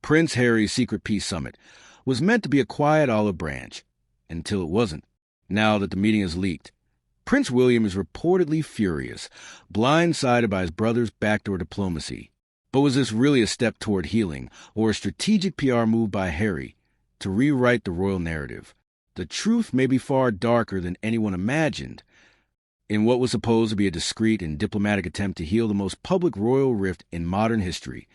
Prince Harry's secret peace summit was meant to be a quiet olive branch, until it wasn't. Now that the meeting is leaked, Prince William is reportedly furious, blindsided by his brother's backdoor diplomacy. But was this really a step toward healing, or a strategic PR move by Harry to rewrite the royal narrative? The truth may be far darker than anyone imagined. In what was supposed to be a discreet and diplomatic attempt to heal the most public royal rift in modern history,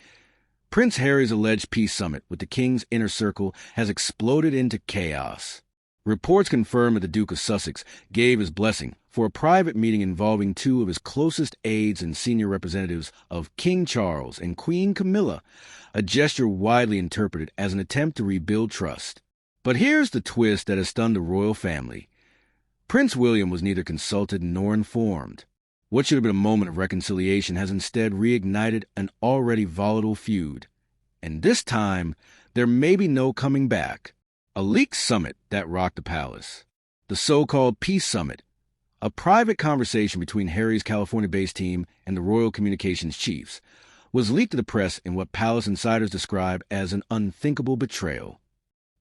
Prince Harry's alleged peace summit with the king's inner circle has exploded into chaos. Reports confirm that the Duke of Sussex gave his blessing for a private meeting involving two of his closest aides and senior representatives of King Charles and Queen Camilla, a gesture widely interpreted as an attempt to rebuild trust. But here's the twist that has stunned the royal family. Prince William was neither consulted nor informed. What should have been a moment of reconciliation has instead reignited an already volatile feud. And this time, there may be no coming back. A leaked summit that rocked the palace. The so-called Peace Summit, a private conversation between Harry's California-based team and the royal communications chiefs, was leaked to the press in what palace insiders describe as an unthinkable betrayal.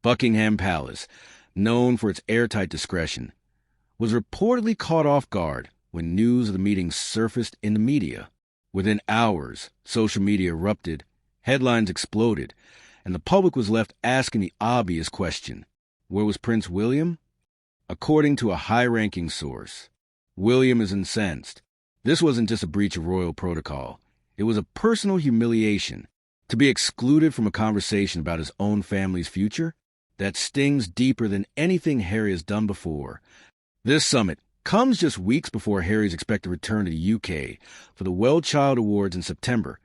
Buckingham Palace, known for its airtight discretion, was reportedly caught off guard when news of the meeting surfaced in the media. Within hours, social media erupted, headlines exploded, and the public was left asking the obvious question: where was Prince William? According to a high-ranking source, William is incensed. This wasn't just a breach of royal protocol. It was a personal humiliation. To be excluded from a conversation about his own family's future? That stings deeper than anything Harry has done before. This summit comes just weeks before Harry's expected return to the UK for the Well Child Awards in September,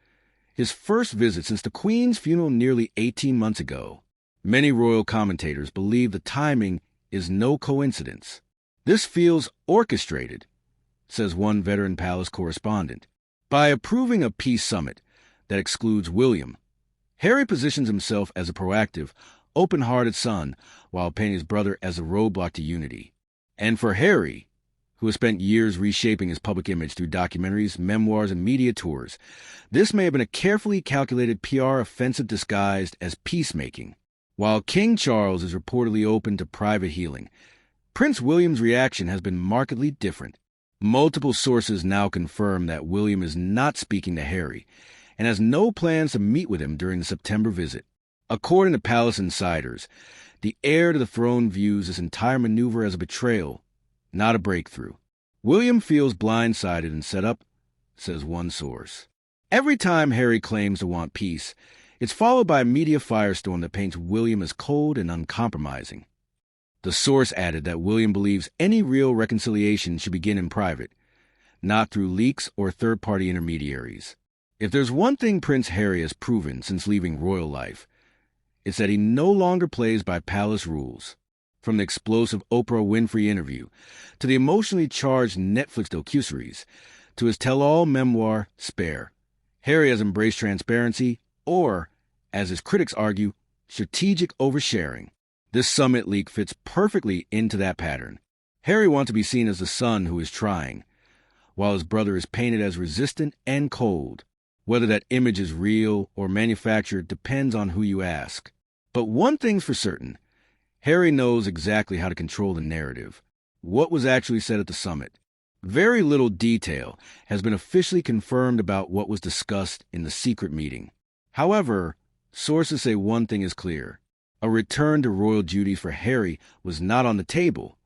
his first visit since the Queen's funeral nearly 18 months ago. Many royal commentators believe the timing is no coincidence. This feels orchestrated, says one veteran palace correspondent. By approving a peace summit that excludes William, Harry positions himself as a proactive, open-hearted son while painting his brother as a roadblock to unity. And for Harry, who has spent years reshaping his public image through documentaries, memoirs, and media tours, this may have been a carefully calculated PR offensive disguised as peacemaking. While King Charles is reportedly open to private healing, Prince William's reaction has been markedly different. Multiple sources now confirm that William is not speaking to Harry and has no plans to meet with him during the September visit. According to palace insiders, the heir to the throne views this entire maneuver as a betrayal, not a breakthrough. William feels blindsided and set up, says one source. Every time Harry claims to want peace, it's followed by a media firestorm that paints William as cold and uncompromising. The source added that William believes any real reconciliation should begin in private, not through leaks or third-party intermediaries. If there's one thing Prince Harry has proven since leaving royal life, it's that he no longer plays by palace rules. From the explosive Oprah Winfrey interview, to the emotionally charged Netflix docuseries, to his tell-all memoir, Spare, Harry has embraced transparency, or, as his critics argue, strategic oversharing. This summit leak fits perfectly into that pattern. Harry wants to be seen as the son who is trying, while his brother is painted as resistant and cold. Whether that image is real or manufactured depends on who you ask. But one thing's for certain, Harry knows exactly how to control the narrative. What was actually said at the summit? Very little detail has been officially confirmed about what was discussed in the secret meeting. However, sources say one thing is clear. A return to royal duties for Harry was not on the table.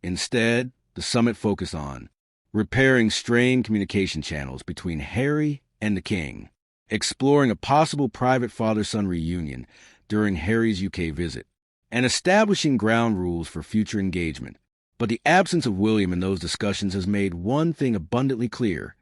Instead, the summit focused on repairing strained communication channels between Harry and the king, exploring a possible private father-son reunion during Harry's UK visit, and establishing ground rules for future engagement. But the absence of William in those discussions has made one thing abundantly clear.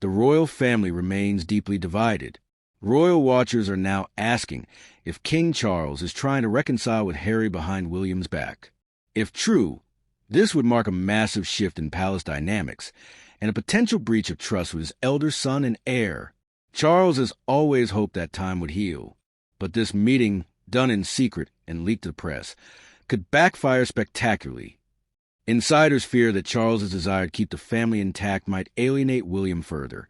The royal family remains deeply divided. Royal watchers are now asking if King Charles is trying to reconcile with Harry behind William's back. If true, this would mark a massive shift in palace dynamics and a potential breach of trust with his elder son and heir. Charles has always hoped that time would heal, but this meeting, done in secret and leaked to the press, could backfire spectacularly. Insiders fear that Charles's desire to keep the family intact might alienate William further,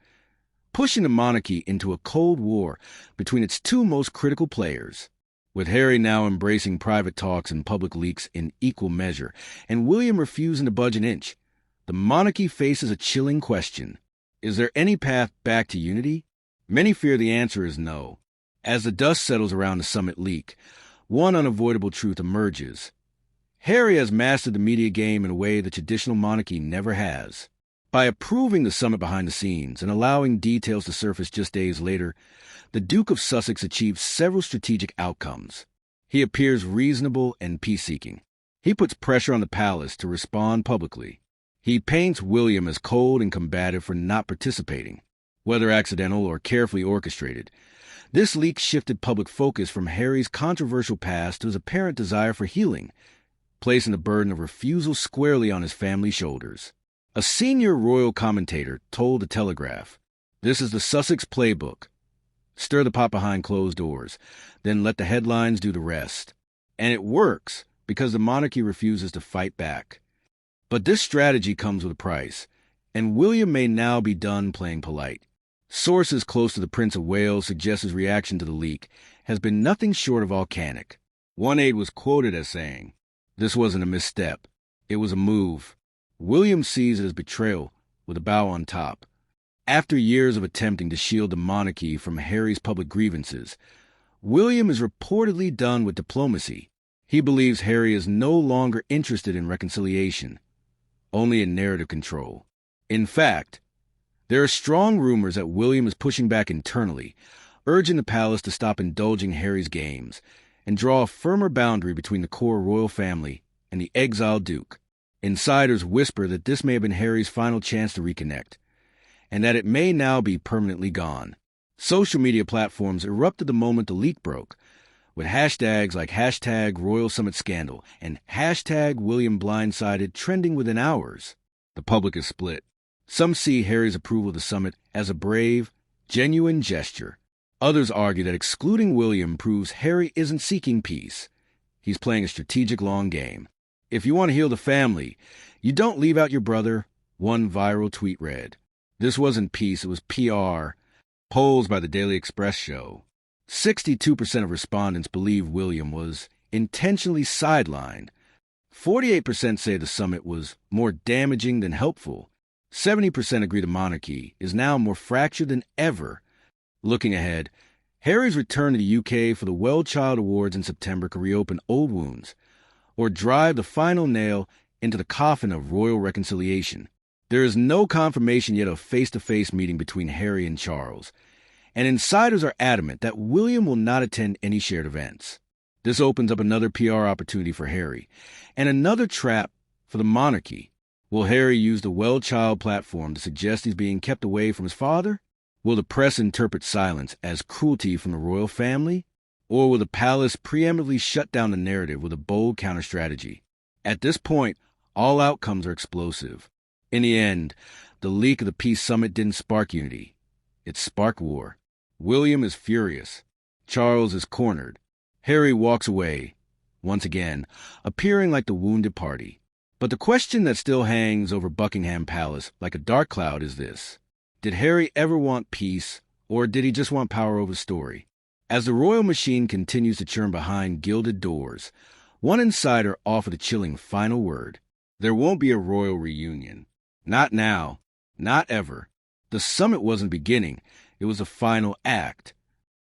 pushing the monarchy into a cold war between its two most critical players. With Harry now embracing private talks and public leaks in equal measure, and William refusing to budge an inch, the monarchy faces a chilling question. Is there any path back to unity? Many fear the answer is no. As the dust settles around the summit leak, one unavoidable truth emerges. Harry has mastered the media game in a way the traditional monarchy never has. By approving the summit behind the scenes and allowing details to surface just days later, the Duke of Sussex achieves several strategic outcomes. He appears reasonable and peace-seeking. He puts pressure on the palace to respond publicly. He paints William as cold and combative for not participating, whether accidental or carefully orchestrated. This leak shifted public focus from Harry's controversial past to his apparent desire for healing, placing the burden of refusal squarely on his family's shoulders. A senior royal commentator told The Telegraph, "This is the Sussex playbook. Stir the pot behind closed doors, then let the headlines do the rest." And it works because the monarchy refuses to fight back. But this strategy comes with a price, and William may now be done playing polite. Sources close to the Prince of Wales suggest his reaction to the leak has been nothing short of volcanic. One aide was quoted as saying, "This wasn't a misstep. It was a move." William sees it as betrayal, with a bow on top. After years of attempting to shield the monarchy from Harry's public grievances, William is reportedly done with diplomacy. He believes Harry is no longer interested in reconciliation, only in narrative control. In fact, there are strong rumors that William is pushing back internally, urging the palace to stop indulging Harry's games and draw a firmer boundary between the core royal family and the exiled Duke. Insiders whisper that this may have been Harry's final chance to reconnect, and that it may now be permanently gone. Social media platforms erupted the moment the leak broke, with hashtags like #RoyalSummitScandal and #WilliamBlindsided trending within hours. The public is split. Some see Harry's approval of the summit as a brave, genuine gesture. Others argue that excluding William proves Harry isn't seeking peace. He's playing a strategic long game. "If you want to heal the family, you don't leave out your brother," one viral tweet read. This wasn't peace, it was PR. Polls by the Daily Express show 62% of respondents believe William was intentionally sidelined. 48% say the summit was more damaging than helpful. 70% agree the monarchy is now more fractured than ever. Looking ahead, Harry's return to the UK for the Well Child Awards in September could reopen old wounds, or drive the final nail into the coffin of royal reconciliation. There is no confirmation yet of a face-to-face meeting between Harry and Charles, and insiders are adamant that William will not attend any shared events. This opens up another PR opportunity for Harry, and another trap for the monarchy. Will Harry use the Well Child platform to suggest he's being kept away from his father? Will the press interpret silence as cruelty from the royal family? Or will the palace preemptively shut down the narrative with a bold counter-strategy? At this point, all outcomes are explosive. In the end, the leak of the peace summit didn't spark unity. It sparked war. William is furious. Charles is cornered. Harry walks away, once again, appearing like the wounded party. But the question that still hangs over Buckingham Palace like a dark cloud is this. Did Harry ever want peace, or did he just want power over the story? As the royal machine continues to churn behind gilded doors, one insider offered a chilling final word. There won't be a royal reunion. Not now. Not ever. The summit wasn't beginning. It was the final act.